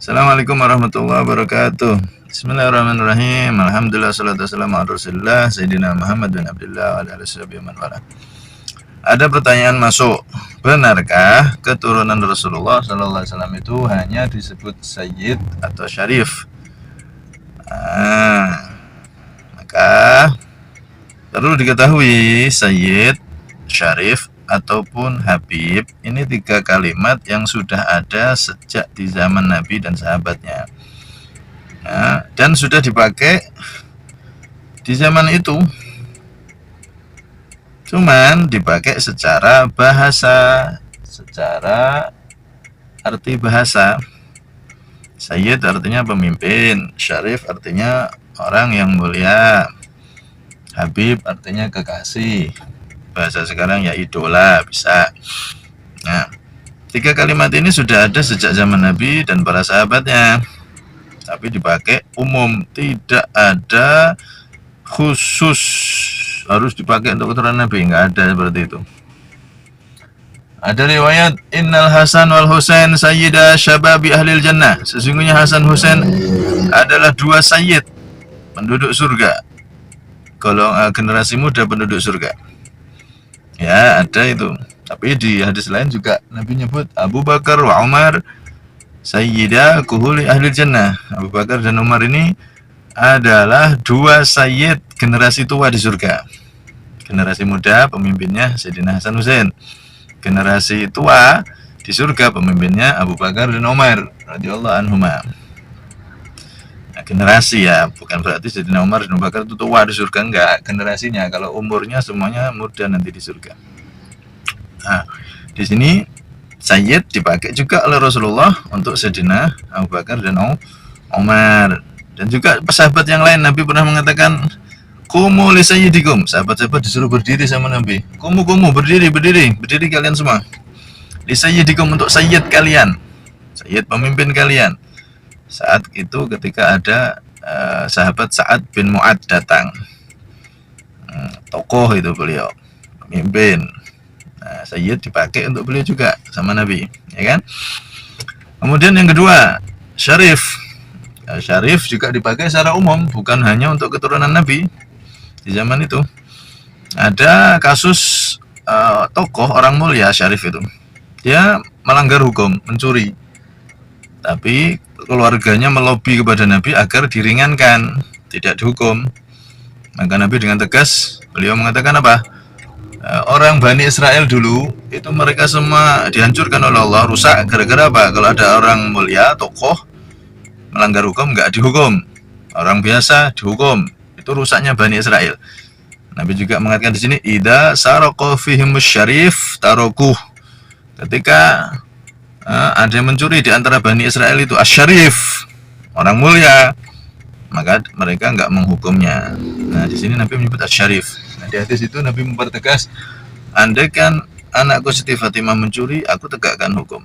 Assalamualaikum warahmatullahi wabarakatuh. Bismillahirrahmanirrahim. Alhamdulillah salatu wassalamu ala Rasulillah Sayyidina Muhammad bin Abdullah wa ala alihi washabihi man wala. Ada pertanyaan masuk. Benarkah keturunan Rasulullah sallallahu alaihi wasallam itu hanya disebut Sayyid atau Syarif? Maka perlu diketahui Sayyid, Syarif ataupun Habib ini 3 kalimat yang sudah ada sejak di zaman Nabi dan sahabatnya, dan sudah dipakai di zaman itu, cuman dipakai secara bahasa, secara arti bahasa. Sayyid artinya pemimpin, Syarif artinya orang yang mulia, Habib artinya kekasih, bahasa sekarang ya idola bisa. Nah, 3 kalimat ini sudah ada sejak zaman Nabi dan para sahabatnya, tapi dipakai umum, tidak ada khusus harus dipakai untuk keturunan Nabi, nggak ada seperti itu. Ada riwayat Innal Hasan wal Husain sayyida syababi ahlil jannah, sesungguhnya Hasan Husain adalah 2 sayyid penduduk surga, generasi muda penduduk surga. Ya, ada itu. Tapi di hadis lain juga Nabi nyebut Abu Bakar wa Umar sayyida kuhuli ahli jannah. Abu Bakar dan Umar ini adalah 2 sayyid generasi tua di surga. Generasi muda pemimpinnya Sayyidina Hasan Husain. Generasi tua di surga pemimpinnya Abu Bakar dan Umar radhiyallahu anhuma. Nah, generasi ya, bukan berarti Sayyidina Umar dan Abu Bakar itu tua di surga, enggak, generasinya. Kalau umurnya semuanya muda nanti di surga. Nah, di sini Sayyid dipakai juga oleh Rasulullah untuk Sayyidina Abu Bakar dan Umar, dan juga sahabat yang lain. Nabi pernah mengatakan kumu li sayyidikum, sahabat-sahabat disuruh berdiri sama Nabi. Kumu berdiri kalian semua. Li sayyidikum, untuk sayyid kalian, sayyid pemimpin kalian. Saat itu ketika ada sahabat Sa'ad bin Mu'ad datang, tokoh itu beliau, pemimpin. Nah, Sayyid dipakai untuk beliau juga sama Nabi, ya kan? Kemudian yang kedua, Syarif. Syarif juga dipakai secara umum, bukan hanya untuk keturunan Nabi. Di zaman itu ada kasus tokoh orang mulia Syarif itu, dia melanggar hukum, mencuri, tapi keluarganya melobi kepada Nabi agar diringankan, tidak dihukum. Maka Nabi dengan tegas beliau mengatakan apa? Orang Bani Israel dulu itu mereka semua dihancurkan oleh Allah, rusak gara-gara apa? Kalau ada orang mulia, tokoh melanggar hukum nggak dihukum, orang biasa dihukum. Itu rusaknya Bani Israel. Nabi juga mengatakan di sini idza saraqa fihimus syarif tarokuh. Ketika ada yang mencuri di antara Bani Israel itu asyarif, orang mulia, maka mereka enggak menghukumnya. Nah, di sini Nabi menyebut asyarif. Nah, di hadis itu Nabi mempertegas, andaikan anakku Siti Fatimah mencuri, aku tegakkan hukum.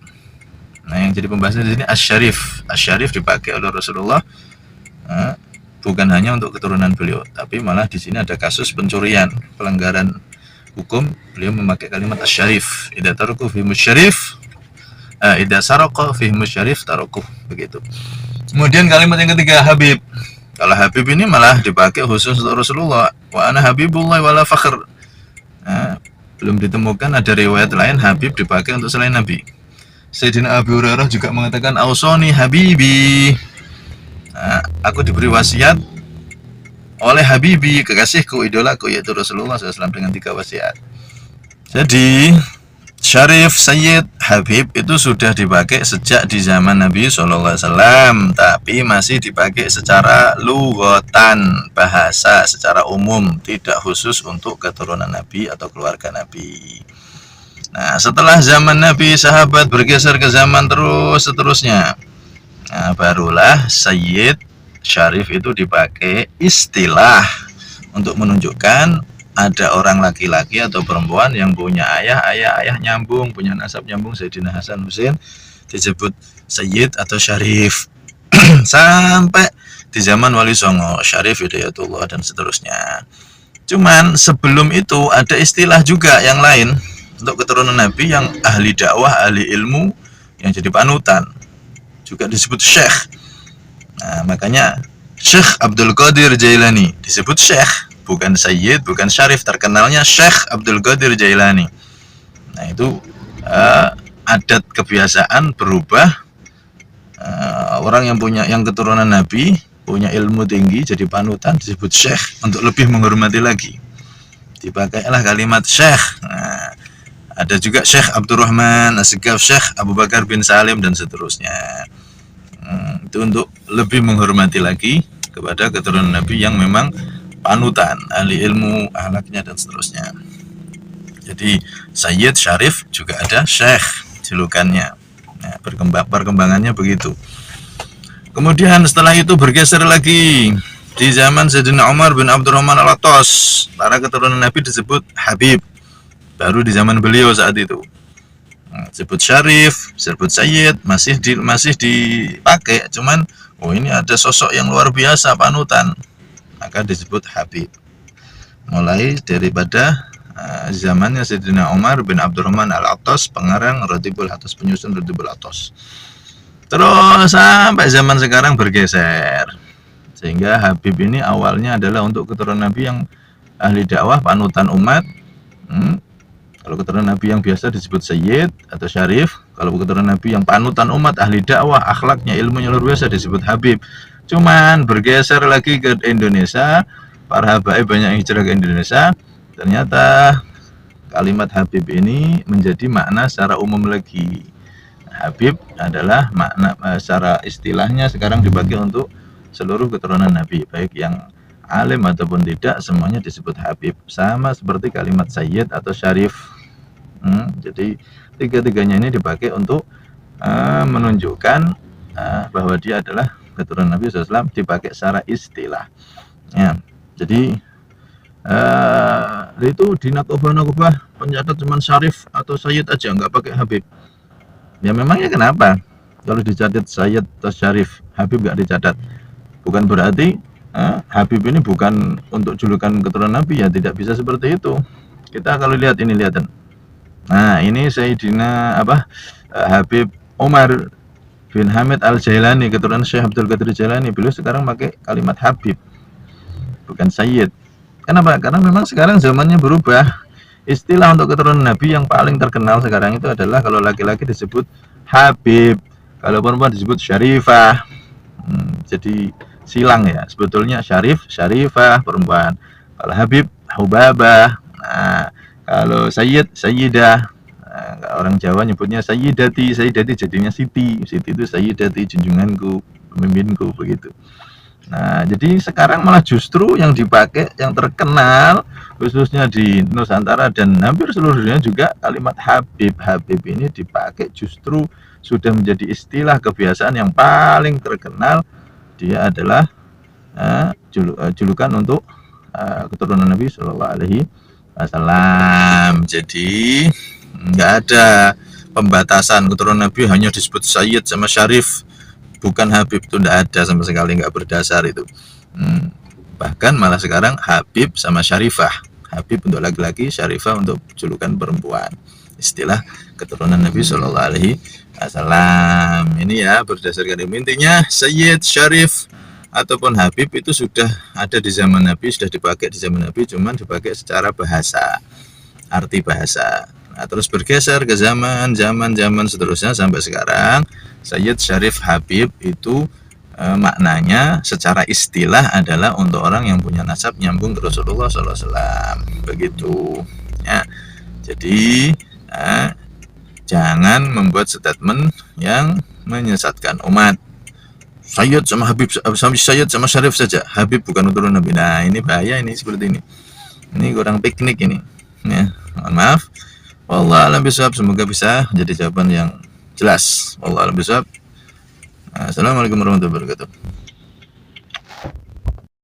Nah, yang jadi pembahasan di sini asyarif. Asyarif dipakai oleh Rasulullah bukan hanya untuk keturunan beliau, tapi malah di sini ada kasus pencurian, pelanggaran hukum, beliau memakai kalimat asyarif. Idza taraku fi musyarif, idza saraqa fi musyarif tarakuh, begitu. Kemudian kalimat yang ketiga, Habib. Kalau Habib ini malah dipakai khusus untuk Rasulullah. Wa ana habibullah wala fakhr. Belum ditemukan ada riwayat lain Habib dipakai untuk selain Nabi. Sayyidina Abu Hurairah juga mengatakan ausoni habibi. Aku diberi wasiat oleh Habibi, kekasihku, idolaku, yaitu Rasulullah SAW, dengan 3 wasiat. Jadi Syarif, Sayyid, Habib itu sudah dipakai sejak di zaman Nabi SAW, tapi masih dipakai secara lughatan, bahasa secara umum, tidak khusus untuk keturunan Nabi atau keluarga Nabi. Nah, setelah zaman Nabi, sahabat bergeser ke zaman seterusnya. Nah, barulah Sayyid, Syarif itu dipakai istilah untuk menunjukkan ada orang laki-laki atau perempuan yang punya ayah nyambung, punya nasab nyambung, Sayyidina Hasan Husain disebut Sayyid atau Syarif. Sampai di zaman Wali Songo, Syarif Hidayatullah dan seterusnya. Cuman sebelum itu ada istilah juga yang lain untuk keturunan Nabi yang ahli dakwah, ahli ilmu, yang jadi panutan. juga disebut Syekh. Nah, makanya Syekh Abdul Qadir Jailani disebut Syekh, bukan Sayyid, bukan Syarif. Terkenalnya Syekh Abdul Qadir Jailani. Nah, itu adat kebiasaan berubah. Orang yang keturunan Nabi, punya ilmu tinggi, jadi panutan, disebut Syekh untuk lebih menghormati lagi. Dipakailah kalimat Syekh. Nah, ada juga Syekh Abdurrahman As-Segaf, Syekh Abu Bakar bin Salim, dan seterusnya. Itu untuk lebih menghormati lagi kepada keturunan Nabi yang memang panutan, ahli ilmu, akhlaknya, dan seterusnya. Jadi Sayyid, Syarif, juga ada Syekh julukannya. Nah, perkembangannya begitu. Kemudian setelah itu bergeser lagi di zaman Sayyidina Umar bin Abdurrahman Al-Attas, para keturunan Nabi disebut Habib. Baru di zaman beliau saat itu. Disebut Syarif, disebut Sayyid, masih dipakai, cuman ini ada sosok yang luar biasa panutan, maka disebut Habib. Mulai daripada zamannya Sayyidina Umar bin Abdurrahman Al-Attas, pengarang Radibul Attas, penyusun Radibul Attas. Terus sampai zaman sekarang bergeser, sehingga Habib ini awalnya adalah untuk keturunan Nabi yang ahli dakwah, panutan umat. Kalau keturunan Nabi yang biasa disebut Sayyid atau Syarif. Kalau keturunan Nabi yang panutan umat, ahli dakwah, akhlaknya, ilmunya luar biasa, disebut Habib. Cuman bergeser lagi ke Indonesia, para habaib banyak yang hijrah ke Indonesia. Ternyata kalimat Habib ini menjadi makna secara umum lagi. Habib adalah makna secara istilahnya sekarang dipakai untuk seluruh keturunan Nabi, baik yang alim ataupun tidak, semuanya disebut Habib. Sama seperti kalimat Sayyid atau Syarif. Jadi tiga-tiganya ini dipakai untuk menunjukkan bahwa dia adalah keturunan Nabi SAW, dipakai secara istilah. Ya, jadi itu di nakobah pencatat cuma Syarif atau Sayyid aja, nggak pakai Habib. Ya memangnya kenapa? Kalau dicatat Sayyid atau Syarif, Habib nggak dicatat. Bukan berarti Habib ini bukan untuk julukan keturunan Nabi, ya tidak bisa seperti itu. Kita kalau lihat ini, lihat. Nah, ini Sayyidina Habib Umar bin Hamid Al-Jailani, keturunan Syekh Abdul Qadir Jailani. Beliau sekarang pakai kalimat Habib, bukan Sayyid. Kenapa? Karena memang sekarang zamannya berubah. Istilah untuk keturunan Nabi yang paling terkenal sekarang itu adalah kalau laki-laki disebut Habib, kalau perempuan disebut Syarifah. Jadi silang ya, sebetulnya Syarif, Syarifah perempuan. Kalau Habib, Hubabah. Nah, kalau Sayyid, Sayyidah. Nah, orang Jawa nyebutnya Sayyidati, Sayyidati jadinya Siti. Siti itu Sayyidati, junjunganku, pemimpinku, begitu. Nah, jadi sekarang malah justru yang dipakai, yang terkenal khususnya di Nusantara dan hampir seluruh dunia juga, kalimat Habib. Habib ini dipakai justru sudah menjadi istilah kebiasaan yang paling terkenal. Dia adalah julukan untuk keturunan Nabi Shallallahu Alaihi Wasallam. Jadi nggak ada pembatasan keturunan Nabi hanya disebut Sayyid sama Syarif, bukan Habib, itu tidak ada sama sekali, nggak berdasar itu. Bahkan malah sekarang Habib sama Syarifah, Habib untuk laki-laki, Syarifah untuk julukan perempuan, istilah keturunan Nabi Shallallahu Alaihi Wasallam. Ini ya berdasarkan ilmu. Intinya Sayyid, Syarif ataupun Habib itu sudah ada di zaman Nabi, sudah dipakai di zaman Nabi, cuman dipakai secara bahasa, arti bahasa. Nah, terus bergeser ke zaman seterusnya sampai sekarang. Sayyid, Syarif, Habib itu maknanya secara istilah adalah untuk orang yang punya nasab nyambung ke Rasulullah SAW, begitu ya. Jadi jangan membuat statement yang menyesatkan umat. Sayyid sama Habib, Sayyid sama Syarif saja, Habib bukan keturunan Nabi. Nah, ini bahaya, ini seperti ini. Ini kurang piknik ini. Ya, mohon maaf. Wallahu a'lam bishawab, semoga bisa jadi jawaban yang jelas. Wallahu a'lam bishawab. Assalamualaikum warahmatullahi wabarakatuh.